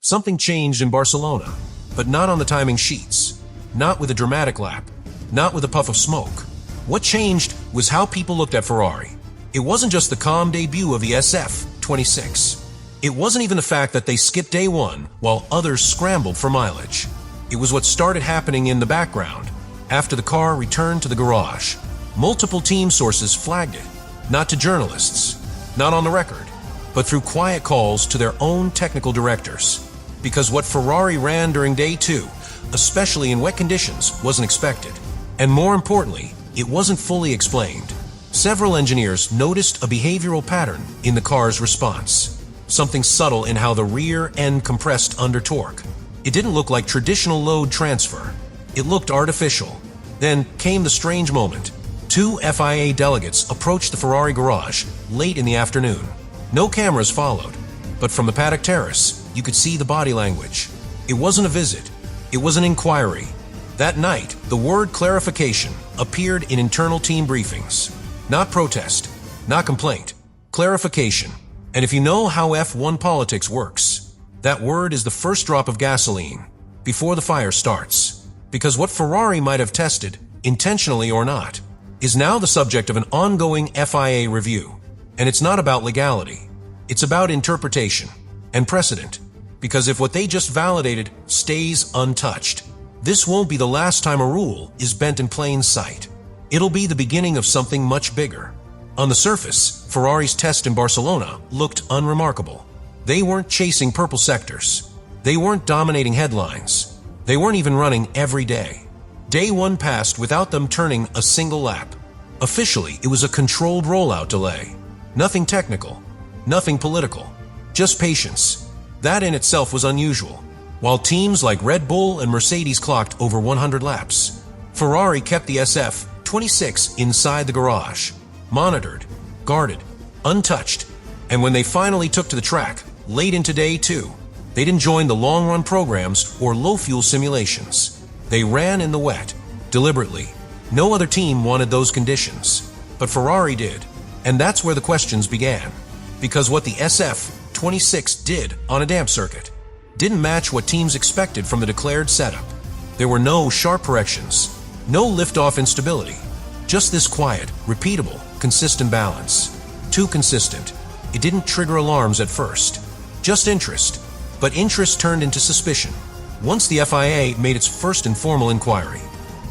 Something changed in Barcelona, but not on the timing sheets, not with a dramatic lap, not with a puff of smoke. What changed was how people looked at Ferrari. It wasn't just the calm debut of the SF26. It wasn't even the fact that they skipped day one while others scrambled for mileage. It was what started happening in the background after the car returned to the garage. Multiple team sources flagged it, not to journalists, not on the record, but through quiet calls to their own technical directors. Because what Ferrari ran during day two, especially in wet conditions, wasn't expected. And more importantly, it wasn't fully explained. Several engineers noticed a behavioral pattern in the car's response. Something subtle in how the rear end compressed under torque. It didn't look like traditional load transfer. It looked artificial. Then came the strange moment. Two FIA delegates approached the Ferrari garage late in the afternoon. No cameras followed, but from the paddock terrace, you could see the body language. It wasn't a visit. It was an inquiry. That night, the word clarification appeared in internal team briefings. Not protest, not complaint, clarification. And if you know how F1 politics works, that word is the first drop of gasoline before the fire starts. Because what Ferrari might have tested, intentionally or not, is now the subject of an ongoing FIA review. And it's not about legality. It's about interpretation and precedent. Because if what they just validated stays untouched, this won't be the last time a rule is bent in plain sight. It'll be the beginning of something much bigger. On the surface, Ferrari's test in Barcelona looked unremarkable. They weren't chasing purple sectors. They weren't dominating headlines. They weren't even running every day. Day one passed without them turning a single lap. Officially, it was a controlled rollout delay. Nothing technical, nothing political, just patience. That in itself was unusual. While teams like Red Bull and Mercedes clocked over 100 laps, Ferrari kept the SF26 inside the garage, monitored, guarded, untouched. And when they finally took to the track, late into day two, they didn't join the long-run programs or low-fuel simulations. They ran in the wet, deliberately. No other team wanted those conditions, but Ferrari did. And that's where the questions began. Because what the SF26 did on a damp circuit didn't match what teams expected from the declared setup. There were no sharp corrections, no liftoff instability, just this quiet, repeatable, consistent balance. Too consistent. It didn't trigger alarms at first. Just interest. But interest turned into suspicion once the FIA made its first informal inquiry.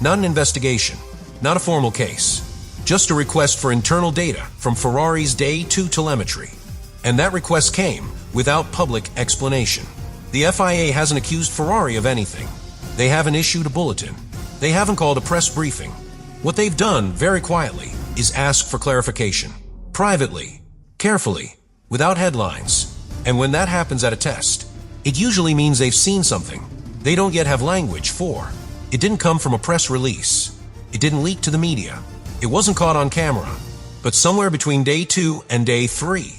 Not an investigation, not a formal case, just a request for internal data from Ferrari's day two telemetry. And that request came without public explanation. The FIA hasn't accused Ferrari of anything. They haven't issued a bulletin. They haven't called a press briefing. What they've done, very quietly, is ask for clarification. Privately, carefully, without headlines. And when that happens at a test, it usually means they've seen something they don't yet have language for. It didn't come from a press release. It didn't leak to the media. It wasn't caught on camera. But somewhere between day two and day three,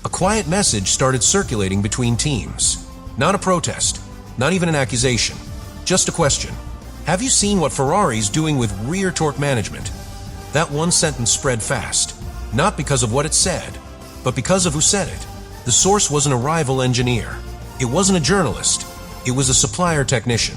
a quiet message started circulating between teams. Not a protest, not even an accusation, just a question. Have you seen what Ferrari's doing with rear torque management? That one sentence spread fast, not because of what it said, but because of who said it. The source wasn't a rival engineer. It wasn't a journalist. It was a supplier technician,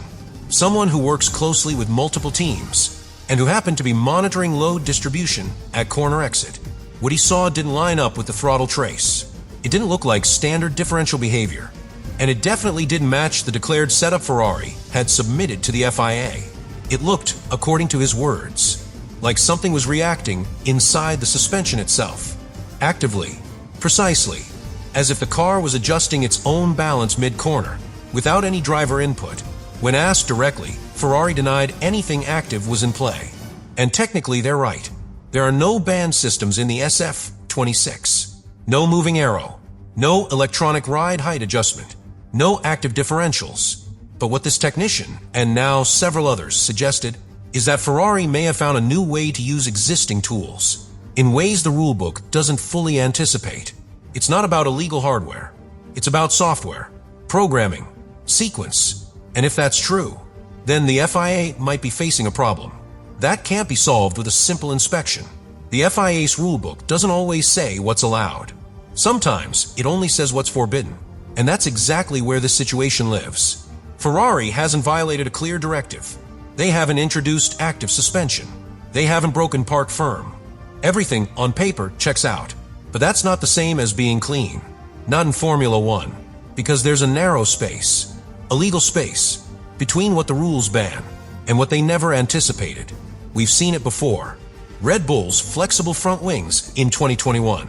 someone who works closely with multiple teams, and who happened to be monitoring load distribution at corner exit. What he saw didn't line up with the throttle trace. It didn't look like standard differential behavior, and it definitely didn't match the declared setup Ferrari had submitted to the FIA. It looked, according to his words, like something was reacting inside the suspension itself, actively, precisely, as if the car was adjusting its own balance mid-corner, without any driver input. When asked directly, Ferrari denied anything active was in play. And technically they're right. There are no band systems in the SF26. No moving aero. No electronic ride height adjustment. No active differentials. But what this technician, and now several others, suggested is that Ferrari may have found a new way to use existing tools, in ways the rulebook doesn't fully anticipate. It's not about illegal hardware. It's about software, programming, sequence. And if that's true, then the FIA might be facing a problem. That can't be solved with a simple inspection. The FIA's rulebook doesn't always say what's allowed. Sometimes it only says what's forbidden. And that's exactly where this situation lives. Ferrari hasn't violated a clear directive. They haven't introduced active suspension. They haven't broken parc firm. Everything, on paper, checks out. But that's not the same as being clean. Not in Formula One. Because there's a narrow space, a legal space, between what the rules ban and what they never anticipated. We've seen it before. Red Bull's flexible front wings in 2021.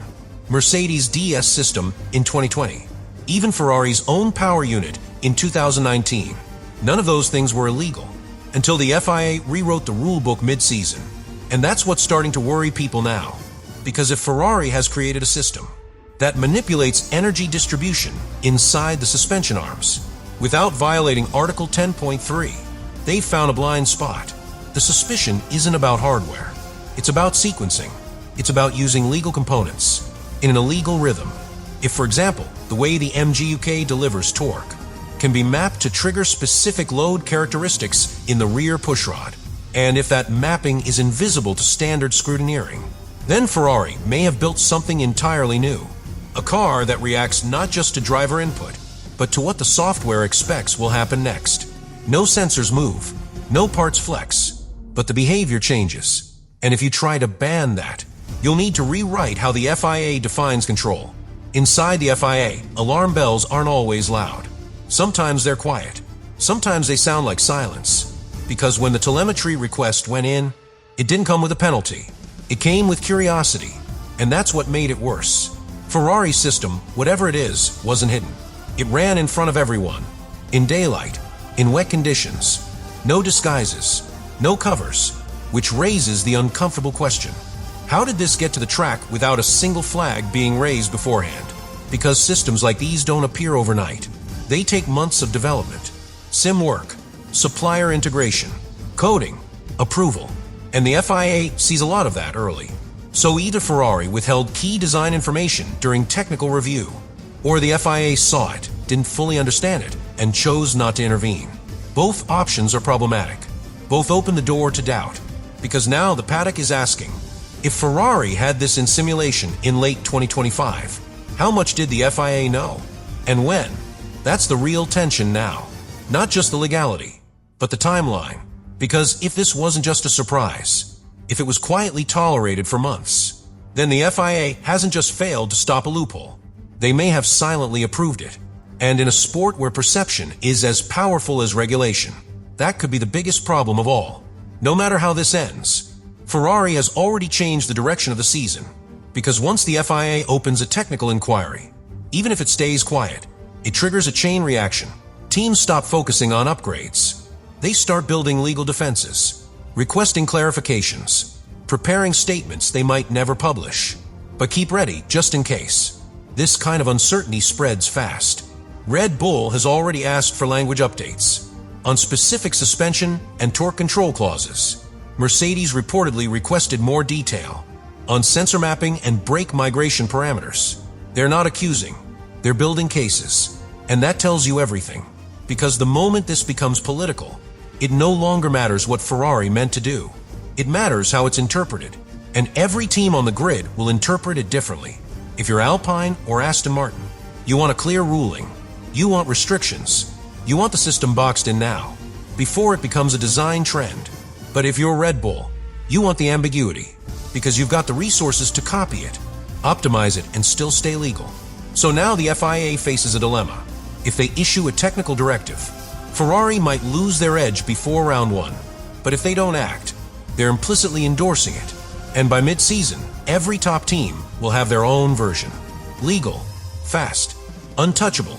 Mercedes' DS system in 2020. Even Ferrari's own power unit in 2019. None of those things were illegal until the FIA rewrote the rulebook mid-season. And that's what's starting to worry people now. Because if Ferrari has created a system that manipulates energy distribution inside the suspension arms without violating Article 10.3, they've found a blind spot. The suspicion isn't about hardware. It's about sequencing. It's about using legal components in an illegal rhythm. If, for example, the way the MGUK delivers torque can be mapped to trigger specific load characteristics in the rear pushrod, and if that mapping is invisible to standard scrutineering, then Ferrari may have built something entirely new. A car that reacts not just to driver input, but to what the software expects will happen next. No sensors move, no parts flex, but the behavior changes. And if you try to ban that, you'll need to rewrite how the FIA defines control. Inside the FIA, alarm bells aren't always loud. Sometimes they're quiet. Sometimes they sound like silence. Because when the telemetry request went in, it didn't come with a penalty. It came with curiosity. And that's what made it worse. Ferrari's system, whatever it is, wasn't hidden. It ran in front of everyone. In daylight. In wet conditions. No disguises. No covers. Which raises the uncomfortable question. How did this get to the track without a single flag being raised beforehand? Because systems like these don't appear overnight. They take months of development, sim work, supplier integration, coding, approval, and the FIA sees a lot of that early. So either Ferrari withheld key design information during technical review, or the FIA saw it, didn't fully understand it, and chose not to intervene. Both options are problematic. Both open the door to doubt, because now the paddock is asking, if Ferrari had this in simulation in late 2025, how much did the FIA know? And when? That's the real tension now. Not just the legality, but the timeline. Because if this wasn't just a surprise, if it was quietly tolerated for months, then the FIA hasn't just failed to stop a loophole. They may have silently approved it. And in a sport where perception is as powerful as regulation, that could be the biggest problem of all. No matter how this ends, Ferrari has already changed the direction of the season. Because once the FIA opens a technical inquiry, even if it stays quiet, it triggers a chain reaction. Teams stop focusing on upgrades. They start building legal defenses, requesting clarifications, preparing statements they might never publish. But keep ready, just in case. This kind of uncertainty spreads fast. Red Bull has already asked for language updates on specific suspension and torque control clauses. Mercedes reportedly requested more detail on sensor mapping and brake migration parameters. They're not accusing, they're building cases. And that tells you everything. Because the moment this becomes political, it no longer matters what Ferrari meant to do. It matters how it's interpreted. And every team on the grid will interpret it differently. If you're Alpine or Aston Martin, you want a clear ruling. You want restrictions. You want the system boxed in now, before it becomes a design trend. But if you're Red Bull, you want the ambiguity, because you've got the resources to copy it, optimize it, and still stay legal. So now the FIA faces a dilemma. If they issue a technical directive, Ferrari might lose their edge before round one. But if they don't act, they're implicitly endorsing it. And by mid-season, every top team will have their own version. Legal, fast, untouchable,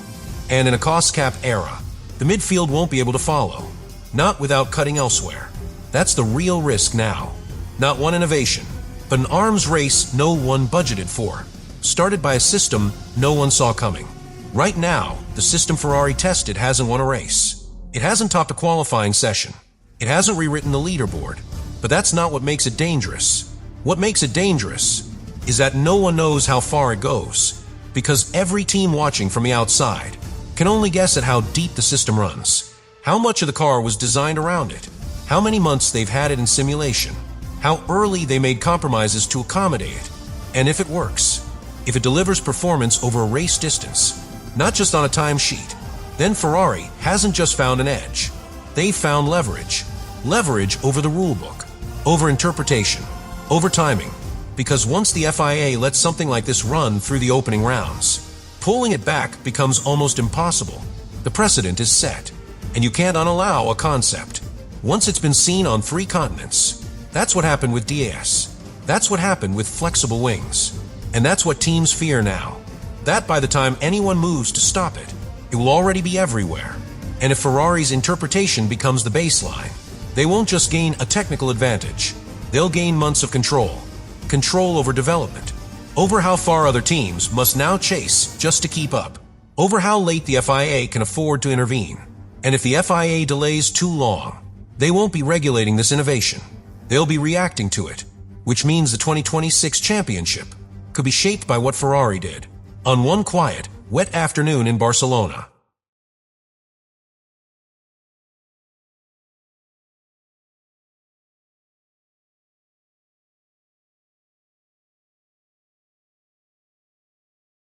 and in a cost-cap era, the midfield won't be able to follow. Not without cutting elsewhere. That's the real risk now. Not one innovation, but an arms race no one budgeted for. Started by a system no one saw coming. Right now, the system Ferrari tested hasn't won a race. It hasn't topped a qualifying session. It hasn't rewritten the leaderboard. But that's not what makes it dangerous. What makes it dangerous is that no one knows how far it goes, because every team watching from the outside can only guess at how deep the system runs, how much of the car was designed around it, how many months they've had it in simulation, how early they made compromises to accommodate it, and if it works, if it delivers performance over a race distance. not just on a timesheet. Then Ferrari hasn't just found an edge. They've found leverage. Leverage over the rulebook, over interpretation, over timing. Because once the FIA lets something like this run through the opening rounds, pulling it back becomes almost impossible. The precedent is set, and you can't unallow a concept. Once it's been seen on 3 continents, that's what happened with DAS. That's what happened with flexible wings. And that's what teams fear now. That by the time anyone moves to stop it, it will already be everywhere. And if Ferrari's interpretation becomes the baseline, they won't just gain a technical advantage. They'll gain months of control. Control over development. Over how far other teams must now chase just to keep up. Over how late the FIA can afford to intervene. And if the FIA delays too long, they won't be regulating this innovation. They'll be reacting to it, which means the 2026 championship could be shaped by what Ferrari did on one quiet, wet afternoon in Barcelona.